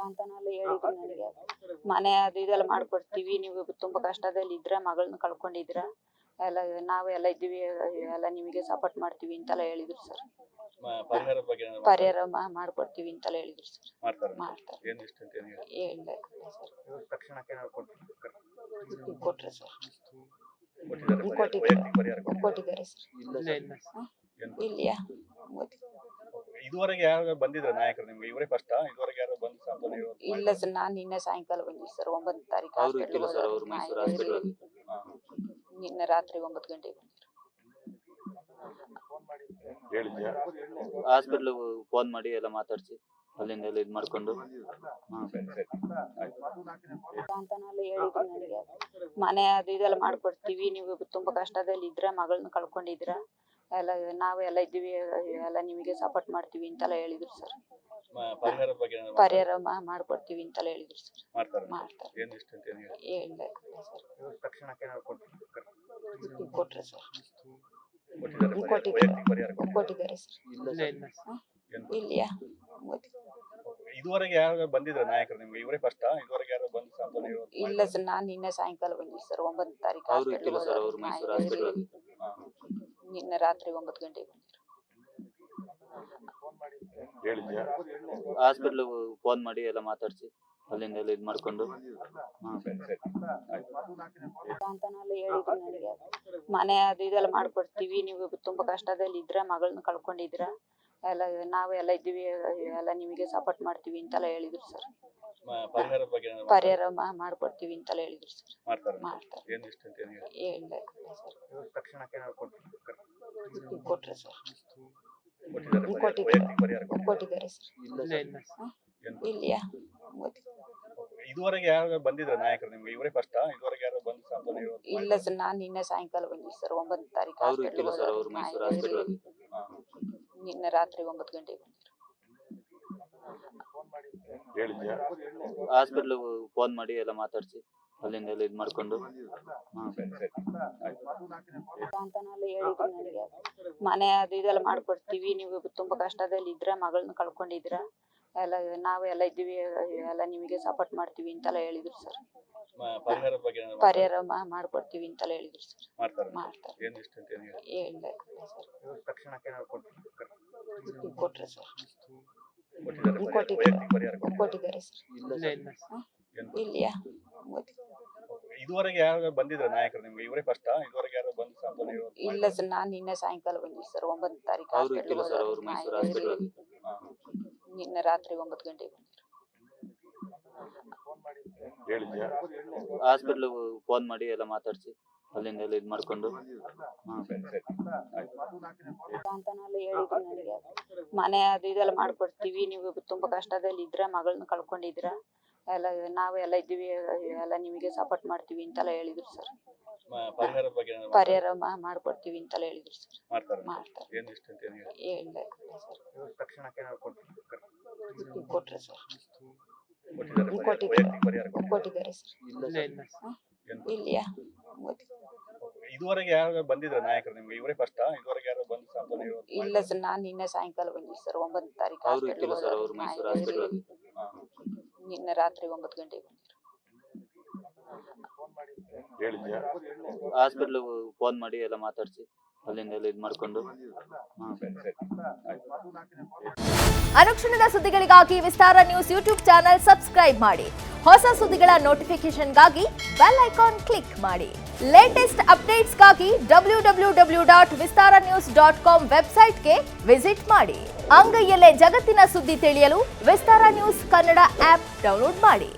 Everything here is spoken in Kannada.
ಅಂತಾನೆಲ್ಲ ಹೇಳಿದ್ರು ನನಗೆ. ಮನೆ ಅದು ಇದೆಲ್ಲ ಮಾಡ್ಕೊಡ್ತೀವಿ, ನೀವು ತುಂಬಾ ಕಷ್ಟದಲ್ಲಿ ಇದ್ರೆ ಮಗಳನ್ನ ಕಳ್ಕೊಂಡಿದ್ರ ಎಲ್ಲ ನಾವೆಲ್ಲ ಇದ್ದೀವಿ, ಎಲ್ಲ ನಿಮಗೆ ಸಪೋರ್ಟ್ ಮಾಡ್ತೀವಿ ಅಂತೆಲ್ಲ ಹೇಳಿದ್ರು ಸರ್. ಪರಿಹಾರದ ಬಗ್ಗೆ ಪರಿಹಾರ ಮಾಡ್ಕೊಡ್ತೀವಿ ಅಂತೆಲ್ಲ ಹೇಳಿದ್ರು ಸರ್. ಮಾಡ್ತಾರೆ ಏನು ಇಷ್ಟ ಅಂತ ಏನು ಹೇಳಿಲ್ಲ ಸರ್. ತಕ್ಷಣಕ್ಕೆ ಕೊಟ್ರೆ ಸರ್, ಕೊಟ್ಟಿದ್ದಾರೆ ಕೊಟ್ಟಿದ್ದಾರೆ ಸರ್. ಇಲ್ಲಿಯಾ ಇದುವರೆಗೆ ಯಾರು ಬಂದಿದ್ರ ನಾಯಕರು ನಿಮ್ಗೆ? ಇವರೇ ಫಸ್ಟ್ ಇದುವರೆಗೆ ಯಾರು ಬಂದು ಸಾಂತ್ವನ ಇಲ್ಲ ಸರ್, ನಾನು ನಿನ್ನೆ ಸಾಯಂಕಾಲ ಬಂದಿದ್ದೆ ಸರ್. 9 ತಾರೀಕು ನಿನ್ನೆ ರಾತ್ರಿ 9 ಗಂಟೆಗೆ ಬಂದಿದ್ರು. ಹೇಳಿದ್ಯಾ? ಹಾಸ್ಪಿಟ್ಲ್ ಫೋನ್ ಮಾಡಿ ಎಲ್ಲ ಮಾತಾಡ್ಸಿ ಅಲ್ಲಿಂದ ಎಲ್ಲ ಇದು ಮಾಡ್ಕೊಂಡು ಅಂತಾನೆಲ್ಲ ಹೇಳಿದ್ರು ನನಗೆ. ಮನೆ ಅದು ಇದೆಲ್ಲ ಮಾಡ್ಕೊಡ್ತೀವಿ, ನೀವು ತುಂಬಾ ಕಷ್ಟದಲ್ಲಿ ಇದ್ರೆ ಮಗಳನ್ನ ಕಳ್ಕೊಂಡಿದ್ರ ಎಲ್ಲ ನಾವೆಲ್ಲ ಇದ್ದೀವಿ, ಎಲ್ಲ ನಿಮಗೆ ಸಪೋರ್ಟ್ ಮಾಡ್ತೀವಿ ಅಂತೆಲ್ಲ ಹೇಳಿದ್ರು ಸರ್. ಪರಿಹಾರದ ಬಗ್ಗೆ ಪರಿಹಾರ ಮಾಡ್ಕೊಡ್ತೀವಿ ಅಂತೆಲ್ಲ ಹೇಳಿದ್ರು ಸರ್. ಮಾಡ್ತಾರೆ ಏನು ಇಷ್ಟ ಅಂತ ಏನು ಹೇಳಿಲ್ಲ ಸರ್. ತಕ್ಷಣಕ್ಕೆ ಕೊಟ್ರೆ ಸರ್, ಕೊಟ್ಟಿದ್ದಾರೆ ಕೊಟ್ಟಿದ್ದಾರೆ ಸರ್. ಇಲ್ಲಿಯಾ ಇದುವರೆಗೆ ಯಾರು ಬಂದಿದ್ರ ನಾಯಕರು ನಿಮ್ಗೆ? ಇವರೇ ಫಸ್ಟ್ ಇದುವರೆಗೆ ಯಾರು ಬಂದು ಸಾಂತ್ವನ ಇಲ್ಲ ಸರ್, ನಾನು ನಿನ್ನೆ ಸಾಯಂಕಾಲ ಬಂದಿದ್ದೆ ಸರ್. 9 ತಾರೀಕು ನಿನ್ನೆ ರಾತ್ರಿ 9 ಗಂಟೆಗೆ ಬಂದಿದ್ರು. ಹೇಳಿದ್ಯಾ? ಹಾಸ್ಪಿಟ್ಲ್ ಫೋನ್ ಮಾಡಿ ಎಲ್ಲ ಮಾತಾಡ್ಸಿ ಅಲ್ಲಿಂದ ಎಲ್ಲ ಇದು ಮಾಡ್ಕೊಂಡು ಅಂತಾನೆಲ್ಲ ಹೇಳಿದ್ರು ನನಗೆ. ಮನೆ ಅದು ಇದೆಲ್ಲ ಮಾಡ್ಕೊಡ್ತೀವಿ, ನೀವು ತುಂಬಾ ಕಷ್ಟದಲ್ಲಿ ಇದ್ರೆ ಮಗಳನ್ನ ಕಳ್ಕೊಂಡಿದ್ರ ಎಲ್ಲ ನಾವೆಲ್ಲ ಇದ್ದೀವಿ, ಎಲ್ಲ ನಿಮಗೆ ಸಪೋರ್ಟ್ ಮಾಡ್ತೀವಿ ಅಂತೆಲ್ಲ ಹೇಳಿದ್ರು ಸರ್. ಪರಿಹಾರದ ಬಗ್ಗೆ ಪರಿಹಾರ ಮಾಡ್ಕೊಡ್ತೀವಿ ಅಂತೆಲ್ಲ ಹೇಳಿದ್ರು ಸರ್. ಮಾಡ್ತಾರೆ ಏನು ಇಷ್ಟ ಅಂತ ಏನು ಹೇಳಿಲ್ಲ ಸರ್. ತಕ್ಷಣಕ್ಕೆ ಕೊಟ್ರೆ ಸರ್, ಕೊಟ್ಟಿದ್ದಾರೆ ಸರ್. ಇಲ್ಲಿಯಾ ಇದುವರೆಗೆ ಯಾರು ಬಂದಿದ್ರ ನಾಯಕರು ನಿಮ್ಗೆ? ಇವರೇ ಫಸ್ಟ್ ಇದುವರೆಗೆ ಯಾರು ಬಂದು ಸಾಂತ್ವನ ಇಲ್ಲ ಸರ್, ನಾನು ನಿನ್ನೆ ಸಾಯಂಕಾಲ ಬಂದಿದ್ದೆ ಸರ್. 9 ತಾರೀಕು ನಿನ್ನೆ ರಾತ್ರಿ 9 ಗಂಟೆಗೆ ಬಂದಿದ್ರು. ಹೇಳಿದ್ಯಾ? ಹಾಸ್ಪಿಟ್ಲ್ ಫೋನ್ ಮಾಡಿ ಎಲ್ಲ ಮಾತಾಡ್ಸಿ ಅಲ್ಲಿಂದ ಎಲ್ಲ ಇದು ಮಾಡ್ಕೊಂಡು ಅಂತಾನೆಲ್ಲ ಹೇಳಿದ್ರು ನನಗೆ. ಮನೆ ಅದು ಇದೆಲ್ಲ ಮಾಡ್ಕೊಡ್ತೀವಿ, ನೀವು ತುಂಬಾ ಕಷ್ಟದಲ್ಲಿ ಇದ್ರೆ ಮಗಳನ್ನ ಕಳ್ಕೊಂಡಿದ್ರ ಎಲ್ಲ ನಾವೆಲ್ಲ ಇದ್ದೀವಿ, ಎಲ್ಲ ನಿಮಗೆ ಸಪೋರ್ಟ್ ಮಾಡ್ತೀವಿ ಅಂತೆಲ್ಲ ಹೇಳಿದ್ರು ಸರ್. ಪರಿಹಾರದ ಬಗ್ಗೆ ಪರಿಹಾರ ಮಾಡ್ಕೊಡ್ತೀವಿ ಅಂತೆಲ್ಲ ಹೇಳಿದ್ರು ಸರ್. ಮಾಡ್ತಾರೆ ಏನು ಇಷ್ಟ ಅಂತ ಏನು ಹೇಳಿಲ್ಲ ಸರ್. ತಕ್ಷಣಕ್ಕೆ ಕೊಟ್ರೆ ಸರ್, ಕೊಟ್ಟಿದ್ದಾರೆ ಸರ್. ಇಲ್ಲಿಯಾ ಇದುವರೆಗೆ ಯಾರು ಬಂದಿದ್ರ ನಾಯಕರು ನಿಮ್ಗೆ? ಇವರೇ ಫಸ್ಟ್ ಇದುವರೆಗೆ ಯಾರು ಬಂದು ಸಾಂತ್ವನ ಇಲ್ಲ ಸರ್, ನಾನು ನಿನ್ನೆ ಸಾಯಂಕಾಲ ಬಂದಿದ್ದೆ ಸರ್. 9 ತಾರೀಕು ನಿನ್ನೆ ರಾತ್ರಿ 9 ಗಂಟೆಗೆ ಬಂದಿದ್ರು. ಹೇಳಿದ್ಯಾ? ಹಾಸ್ಪಿಟ್ಲ್ ಫೋನ್ ಮಾಡಿ ಎಲ್ಲ ಮಾತಾಡ್ಸಿ ಅಲ್ಲಿಂದ ಎಲ್ಲ ಇದು ಮಾಡ್ಕೊಂಡು ಅಂತಾನೆಲ್ಲ ಹೇಳಿದ್ರು ನನಗೆ. ಮನೆ ಅದು ಇದೆಲ್ಲ ಮಾಡ್ಕೊಡ್ತೀವಿ, ನೀವು ತುಂಬಾ ಕಷ್ಟದಲ್ಲಿ ಇದ್ರೆ ಮಗಳನ್ನ ಕಳ್ಕೊಂಡಿದ್ರ ಎಲ್ಲ ನಾವೆಲ್ಲ ಇದ್ದೀವಿ, ಎಲ್ಲ ನಿಮಗೆ ಸಪೋರ್ಟ್ ಮಾಡ್ತೀವಿ ಅಂತೆಲ್ಲ ಹೇಳಿದ್ರು ಸರ್. ಪರಿಹಾರದ ಬಗ್ಗೆ ಪರಿಹಾರ ಮಾಡ್ಕೊಡ್ತೀವಿ ಅಂತೆಲ್ಲ ಹೇಳಿದ್ರು ಸರ್. ಮಾಡ್ತಾರೆ ಏನು ಇಷ್ಟ ಅಂತ ಏನು ಹೇಳಿಲ್ಲ ಸರ್. ತಕ್ಷಣಕ್ಕೆ ಕೊಟ್ರೆ ಸರ್, ಕೊಟ್ಟಿದ್ದಾರೆ ಸರ್. ಇಲ್ಲಿಯಾ ಇದುವರೆಗೆ ಯಾರು ಬಂದಿದ್ರ ನಾಯಕರು ನಿಮ್ಗೆ? ಇವರೇ ಫಸ್ಟ್ ಇದುವರೆಗೆ ಯಾರು ಬಂದು ಸಾಂತ್ವನ ಇಲ್ಲ ಸರ್, ನಾನು ನಿನ್ನೆ ಸಾಯಂಕಾಲ ಬಂದಿದ್ದೆ ಸರ್. 9 ತಾರೀಕು ನಿನ್ನೆ ರಾತ್ರಿ 9 ಗಂಟೆಗೆ ಬಂದಿದ್ರು. ಹೇಳಿದ್ಯಾ? ಹಾಸ್ಪಿಟ್ಲ್ ಫೋನ್ ಮಾಡಿ ಎಲ್ಲ ಮಾತಾಡ್ಸಿ ಅಲ್ಲಿಂದ ಎಲ್ಲ ಇದು ಮಾಡ್ಕೊಂಡು ಅನುಕ್ಷಣದ ಸುದ್ದಿಗಳಿಗಾಗಿ ವಿಸ್ತಾರ ನ್ಯೂಸ್ ಯೂಟ್ಯೂಬ್ ಚಾನೆಲ್ ಸಬ್ಸ್ಕ್ರೈಬ್ ಮಾಡಿ. ಹೊಸ ಸುದ್ದಿಗಳ ನೋಟಿಫಿಕೇಶನ್ಗಾಗಿ ಬೆಲ್ ಐಕಾನ್ ಕ್ಲಿಕ್ ಮಾಡಿ. ಲೇಟೆಸ್ಟ್ ಅಪ್ಡೇಟ್ಸ್ಗಾಗಿ www.vistaranews.com ವೆಬ್ಸೈಟ್ಗೆ ವಿಸಿಟ್ ಮಾಡಿ. ಅಂಗೈಯಲ್ಲೇ ಜಗತ್ತಿನ ಸುದ್ದಿ ತಿಳಿಯಲು ವಿಸ್ತಾರ ನ್ಯೂಸ್ ಕನ್ನಡ ಆಪ್ ಡೌನ್ಲೋಡ್ ಮಾಡಿ.